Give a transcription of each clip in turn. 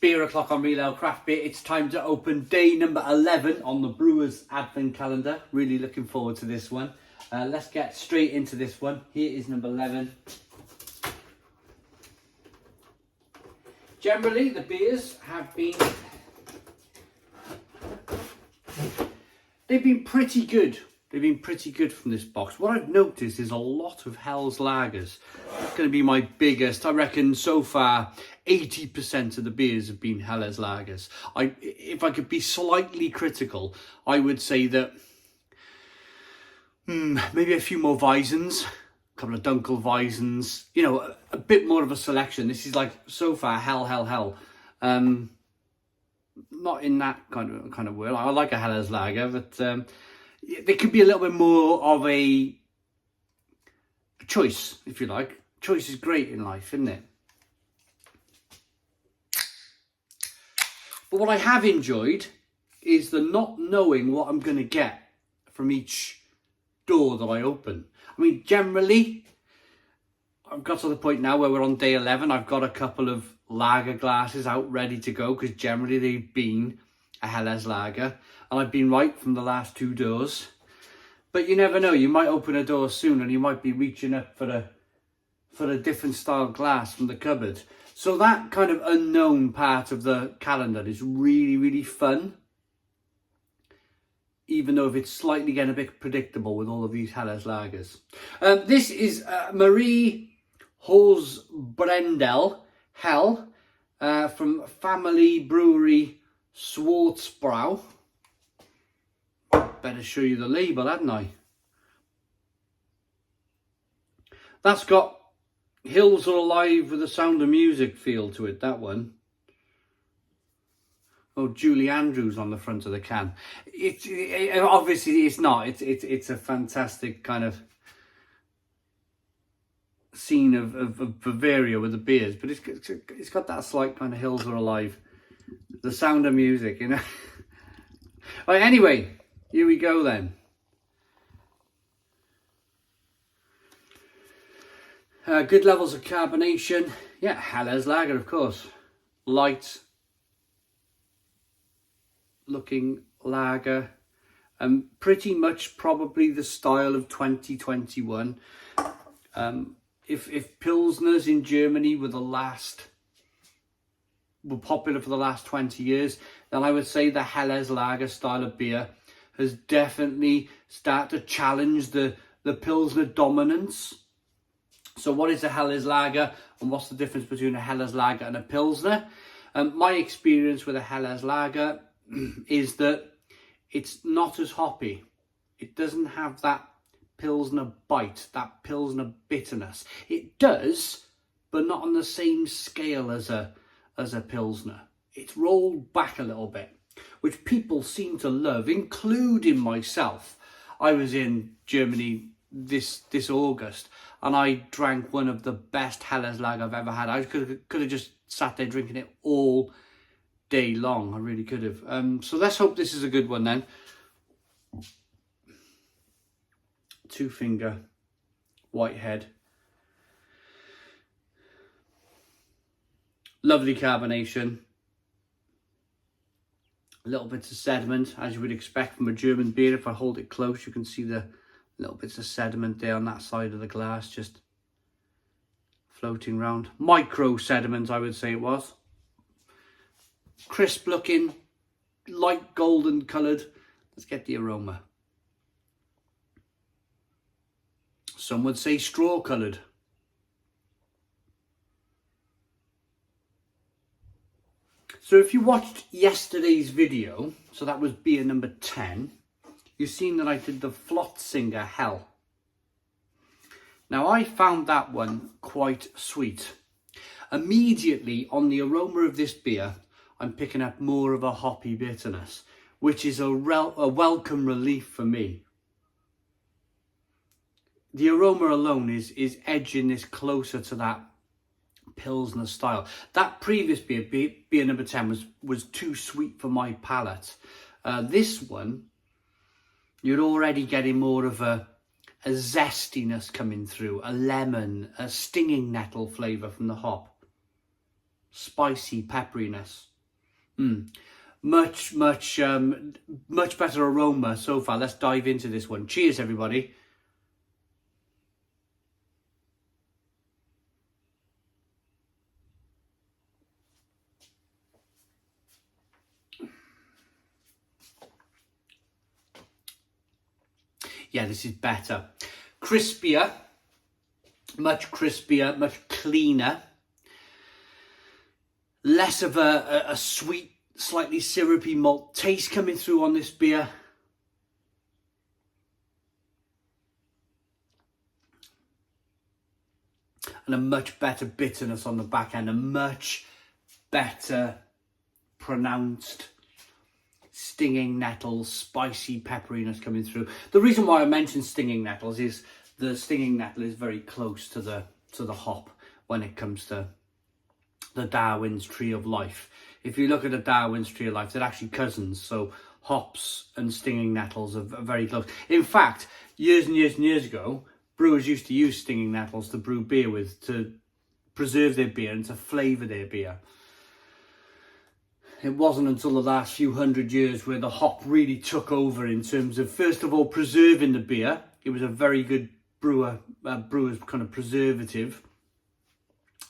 Beer O'Clock on Real Ale Craft Beer. It's time to open day number 11 on the Brewers Advent Calendar. Really looking forward to this one. Let's get straight into this one. Here is number 11. Generally, the beers have been... they've been pretty good. They've been pretty good from this box. What I've noticed is a lot of Hell's Lagers. It's going to be my biggest. I reckon so far 80% of the beers have been Hell's Lagers. If I could be slightly critical, I would say that maybe a few more Weisens, a couple of Dunkel Weisens, you know, a bit more of a selection. This is like so far hell. Not in that kind of world. I like a Hell's Lager, but there could be a little bit more of a choice, if you like. Choice is great in life, isn't it? But what I have enjoyed is the not knowing what I'm going to get from each door that I open. I mean, generally, I've got to the point now where we're on day 11. I've got a couple of lager glasses out ready to go because generally they've been a Helles Lager. And I've been right from the last two doors. But you never know. You might open a door soon and you might be reaching up for a different style glass from the cupboard. So that kind of unknown part of the calendar is really, really fun. Even though it's slightly getting a bit predictable with all of these Helles Lagers. This is Marie Hausbrendel Hell from Familienbrauerei Schwarzbra. Better show you the label, hadn't I? That's got Hills Are Alive with the Sound of Music feel to it, that one. Oh, Julie Andrews on the front of the can. Obviously it's not. It's a fantastic kind of scene of Bavaria with the beers, but it's got that slight kind of Hills Are Alive, the Sound of Music, you know. Right, anyway, here we go then. Good levels of carbonation. Yeah, Helles Lager, of course. Light looking lager. Pretty much probably the style of 2021. If Pilsners in Germany were popular for the last 20 years, then I would say the Helles Lager style of beer has definitely started to challenge the Pilsner dominance. So what is a Helles Lager and what's the difference between a Helles Lager and a Pilsner? My experience with a Helles Lager is that it's not as hoppy. It doesn't have that Pilsner bite, that Pilsner bitterness. It does, but not on the same scale as a Pilsner. It's rolled back a little bit, which people seem to love, including myself. I was in Germany this August and I drank one of the best Helles Lager I've ever had. I could have just sat there drinking it all day long. I really could have. So let's hope this is a good one then. 2-finger Whitehead. Lovely carbonation. Little bits of sediment, as you would expect from a German beer. If I hold it close, you can see the little bits of sediment there on that side of the glass, just floating around. Micro sediment, I would say it was. Crisp looking, light golden coloured. Let's get the aroma. Some would say straw coloured. So if you watched yesterday's video, so that was beer number 10, you've seen that I did the Flotzinger Hell. Now I found that one quite sweet. Immediately on the aroma of this beer, I'm picking up more of a hoppy bitterness, which is a welcome relief for me. The aroma alone is edging this closer to that Pilsner style. That previous beer number 10 was too sweet for my palate. This one, you're already getting more of a zestiness coming through, a lemon, a stinging nettle flavour from the hop. spicy pepperiness. Much better aroma so far. Let's dive into this one. Cheers, everybody. Yeah, this is better. Crispier, much cleaner. Less of a sweet, slightly syrupy malt taste coming through on this beer. And a much better bitterness on the back end. A much better pronounced stinging nettles, spicy pepperiness coming through. The reason why I mentioned stinging nettles is the stinging nettle is very close to the hop when it comes to the Darwin's Tree of Life. If you look at the Darwin's Tree of Life, they're actually cousins. So hops and stinging nettles are very close. In fact, years and years ago, brewers used to use stinging nettles to brew beer with, to preserve their beer and to flavour their beer. It wasn't until the last few hundred years where the hop really took over in terms of, first of all, preserving the beer. It was a very good brewer's kind of preservative.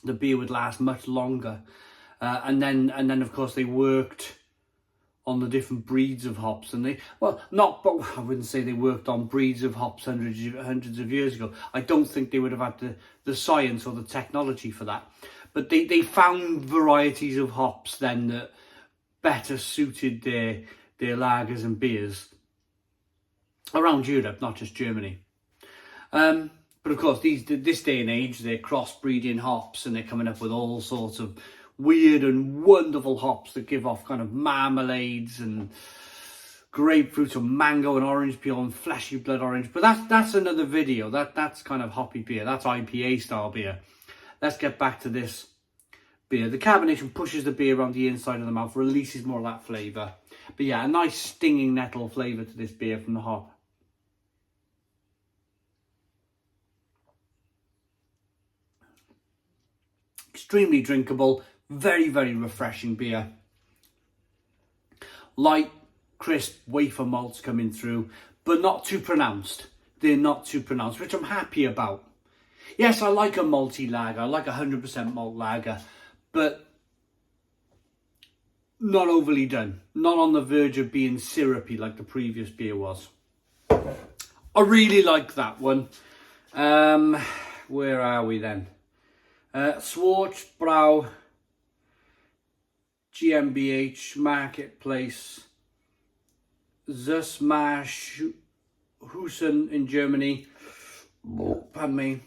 The beer would last much longer. And then of course they worked on the different breeds of hops, and I wouldn't say they worked on breeds of hops hundreds of years ago. I don't think they would have had the science or the technology for that. But they found varieties of hops then that better suited their lagers and beers around Europe, not just Germany. But of course, this day and age, they're crossbreeding hops, and they're coming up with all sorts of weird and wonderful hops that give off kind of marmalades and grapefruit and mango and orange peel and fleshy blood orange. But that's another video. That's kind of hoppy beer. That's IPA style beer. Let's get back to this beer. The carbonation pushes the beer around the inside of the mouth, releases more of that flavour. But yeah, a nice stinging nettle flavour to this beer from the hop. Extremely drinkable, very refreshing beer. Light, crisp wafer malts coming through, but not too pronounced. They're not too pronounced, which I'm happy about. Yes, I like a malty lager. I like 100% malt lager, but not overly done. Not on the verge of being syrupy like the previous beer was. I really like that one. Where are we then? Schwarzbra GmbH Marketplace, Zusmarschhusen in Germany. Pardon me.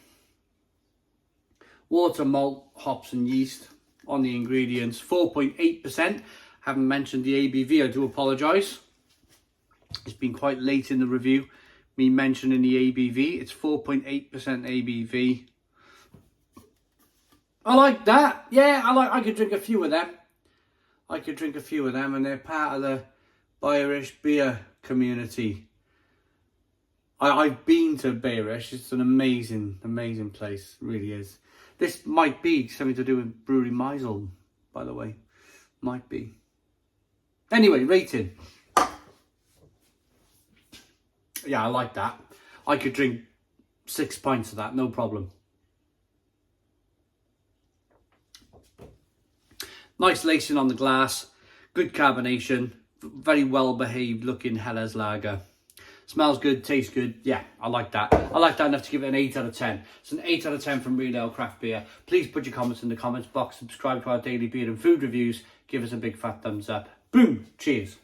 Water, malt, hops and yeast on the ingredients. 4.8%. Haven't mentioned the ABV, I do apologise. It's been quite late in the review, me mentioning the ABV. It's 4.8% ABV. I like that. Yeah, I could drink a few of them. And they're part of the Bayerisch beer community. I've been to Bayerisch. It's an amazing place. It really is. This might be something to do with Brewery Meisel, by the way. Might be. Anyway, rating. Yeah, I like that. I could drink 6 pints of that, no problem. Nice lacing on the glass, good carbonation, very well behaved looking Helles lager. Smells good, tastes good. Yeah, I like that. I like that enough to give it an 8 out of 10. It's an 8 out of 10 from Real Ale Craft Beer. Please put your comments in the comments box, subscribe to our daily beer and food reviews, give us a big fat thumbs up. Boom, cheers.